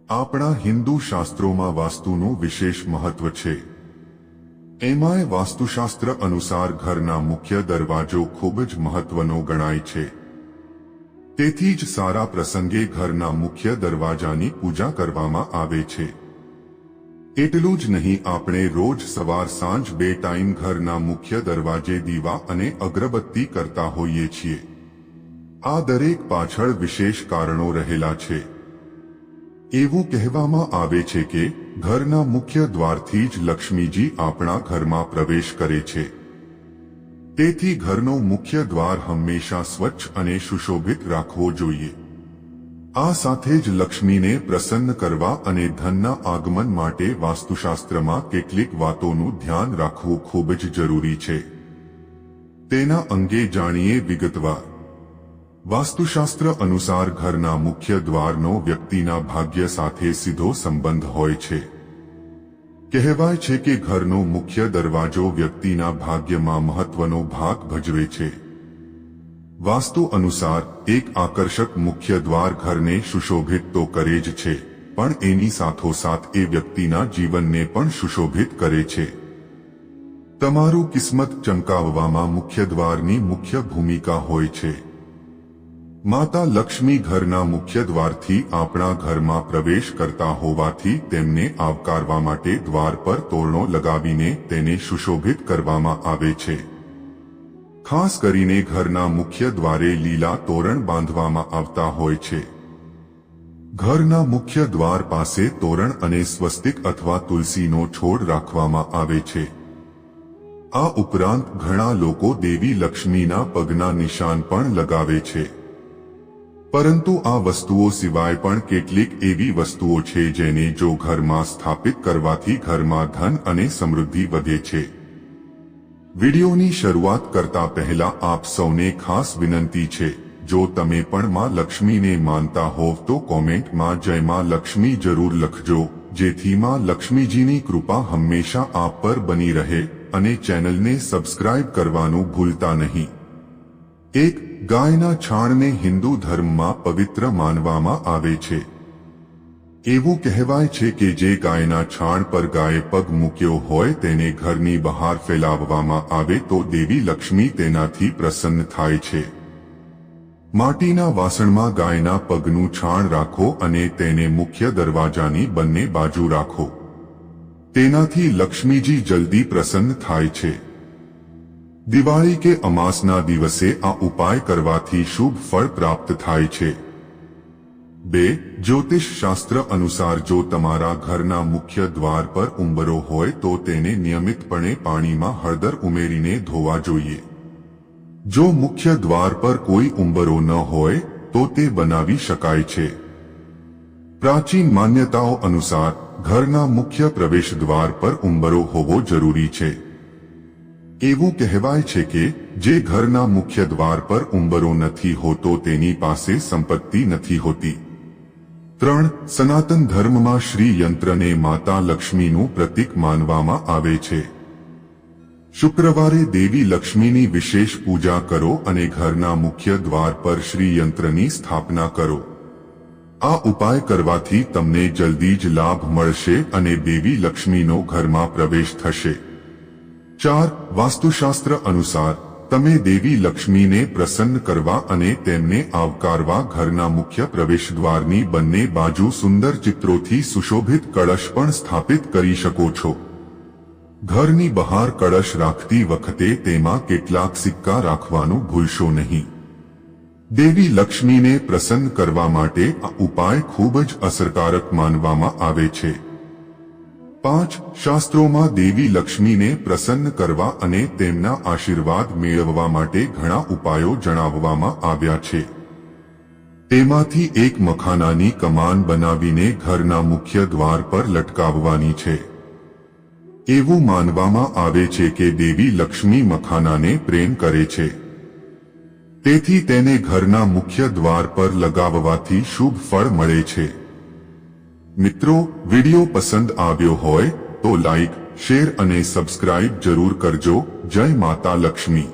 આપણા હિન્દુ શાસ્ત્રોમાં વાસ્તુનું વિશેષ મહત્વ છે। એમાંય વાસ્તુશાસ્ત્ર અનુસાર ઘરના મુખ્ય દરવાજો ખૂબ જ મહત્વનો ગણાય છે। તેથી જ સારા પ્રસંગે ઘરના મુખ્ય દરવાજાની પૂજા કરવામાં આવે છે। એટલું જ નહીં, આપણે રોજ સવાર સાંજ 2 ટાઈમ ઘરના મુખ્ય દરવાજે દીવા અને અગરબત્તી કરતા હોઈએ છીએ। આ દરેક પાછળ વિશેષ કારણો રહેલા છે। એવું કહેવામાં આવે છે કે ઘરના મુખ્ય દ્વારથી જ લક્ષ્મીજી આપણા ઘરમાં પ્રવેશ કરે છે। તેથી ઘરનો મુખ્ય દ્વાર હંમેશા સ્વચ્છ અને સુશોભિત રાખવો જોઈએ। આ સાથે જ લક્ષ્મીને પ્રસન્ન કરવા અને ધનના આગમન માટે વાસ્તુશાસ્ત્રમાં કેટલીક વાતોનું ધ્યાન રાખવું ખૂબ જ જરૂરી છે। તેના અંગે જાણીએ વિગતવાર। વાસ્તુશાસ્ત્ર અનુસાર ઘરના મુખ્ય દ્વારનો વ્યક્તિના ભાગ્ય સાથે સીધો સંબંધ હોય છે। કહેવાય છે કે ઘરનો મુખ્ય દરવાજો વ્યક્તિના ભાગ્યમાં મહત્વનો ભાગ ભજવે છે। વાસ્તુ અનુસાર એક આકર્ષક મુખ્ય દ્વાર ઘરને સુશોભિત તો કરે જ છે, પણ એની સાથોસાથ એ વ્યક્તિના જીવનને પણ સુશોભિત કરે છે। તમારું કિસ્મત ચમકાવવામાં મુખ્ય દ્વારની મુખ્ય ભૂમિકા હોય છે। માતા લક્ષ્મી ઘરના મુખ્ય દ્વારથી આપણા ઘરમાં પ્રવેશ કરતા હોવાથી તેમને આવકારવા માટે દ્વાર પર તોરણો લગાવીને તેને સુશોભિત કરવામાં આવે છે। ખાસ કરીને ઘરના મુખ્ય દ્વારે લીલા તોરણ બાંધવામાં આવતા હોય છે। ઘરના મુખ્ય દ્વાર પાસે તોરણ અને સ્વસ્તિક અથવા તુલસીનો છોડ રાખવામાં આવે છે। આ ઉપરાંત ઘણા લોકો દેવી લક્ષ્મીના પગના નિશાન પણ લગાવે છે। પરંતુ આ વસ્તુઓ સિવાય પણ કેટલીક એવી વસ્તુઓ છે જેને જો ઘરમાં સ્થાપિત કરવાથી ઘરમાં ધન અને સમૃદ્ધિ વધે છે। વિડિયોની શરૂઆત કરતા પહેલા આપ સૌને ખાસ વિનંતી છે, જો તમે પણ માં લક્ષ્મીને માનતા હોવ તો કોમેન્ટમાં જય માં લક્ષ્મી જરૂર લખજો, જેથી માં લક્ષ્મીજીની કૃપા હંમેશા આપ પર બની રહે અને ચેનલને સબસ્ક્રાઇબ કરવાનું ભૂલતા નહીં। એક ગાયના છાણને હિન્દુ ધર્મમાં પવિત્ર માનવામાં આવે છે। એવું કહેવાય છે કે જે ગાયના છાણ પર ગાયે પગ મૂક્યો હોય તેને ઘરની બહાર ફેલાવવામાં આવે તો દેવી લક્ષ્મી તેનાથી પ્રસન્ન થાય છે। માટીના વાસણમાં ગાયના પગનું છાણ રાખો અને તેને મુખ્ય દરવાજાની બંને બાજુ રાખો। તેનાથી લક્ષ્મીજી જલ્દી પ્રસન્ન થાય છે। દિવાળી કે અમાસના દિવસે આ ઉપાય કરવાથી શુભ ફળ પ્રાપ્ત થાય છે। 2. જ્યોતિષ શાસ્ત્ર અનુસાર જો તમારા ઘરના મુખ્ય દ્વાર પર ઉંબરો હોય તો તેને નિયમિતપણે પાણીમાં હળદર ઉમેરીને ધોવા જોઈએ। જો મુખ્ય દ્વાર પર કોઈ ઉંબરો ન હોય તો તે બનાવી શકાય છે। પ્રાચીન માન્યતાઓ અનુસાર ઘરના મુખ્ય પ્રવેશ દ્વાર પર ઉંબરો હોવો જરૂરી છે। એવું કહેવાય છે કે જે ઘરના મુખ્ય દ્વાર પર ઉંબરો નથી હોતો તેની પાસે સંપત્તિ નથી હોતી। 3. સનાતન ધર્મમાં શ્રી યંત્રને માતા લક્ષ્મીનું પ્રતીક માનવામાં આવે છે। શુક્રવારે દેવી લક્ષ્મીની વિશેષ પૂજા કરો અને ઘરના મુખ્ય દ્વાર પર શ્રી યંત્રની સ્થાપના કરો। આ ઉપાય કરવાથી તમને જલ્દી જ લાભ મળશે અને દેવી લક્ષ્મીનો ઘરમાં પ્રવેશ થશે। 4. વાસ્તુશાસ્ત્ર અનુસાર તમે દેવી લક્ષ્મીને પ્રસન્ન કરવા અને તેમને આવકારવા ઘરના મુખ્ય પ્રવેશદ્વારની બંને બાજુ સુંદર ચિત્રોથી સુશોભિત કળશ પણ સ્થાપિત કરી શકો છો। ઘરની બહાર કળશ રાખતી વખતે તેમાં કેટલાક સિક્કા રાખવાનું ભૂલશો નહીં। દેવી લક્ષ્મીને પ્રસન્ન કરવા માટે આ ઉપાય ખૂબ જ અસરકારક માનવામાં આવે છે। 5. શાસ્ત્રોમાં દેવી લક્ષ્મીને પ્રસન્ન કરવા અને તેમના આશીર્વાદ મેળવવા માટે ઘણા ઉપાયો જણાવવામાં આવ્યા છે। તેમાંથી એક મખાનાની કમાન બનાવીને ઘરના મુખ્ય દ્વાર પર લટકાવવાની છે। એવું માનવામાં આવે છે કે દેવી લક્ષ્મી મખાનાને પ્રેમ કરે છે, તેથી તેને ઘરના મુખ્ય દ્વાર પર લગાવવાથી શુભ ફળ મળે છે। મિત્રો, વિડિયો પસંદ આવ્યો હોય તો લાઈક, શેર અને સબસ્ક્રાઇબ જરૂર કરજો। જય માતા લક્ષ્મી।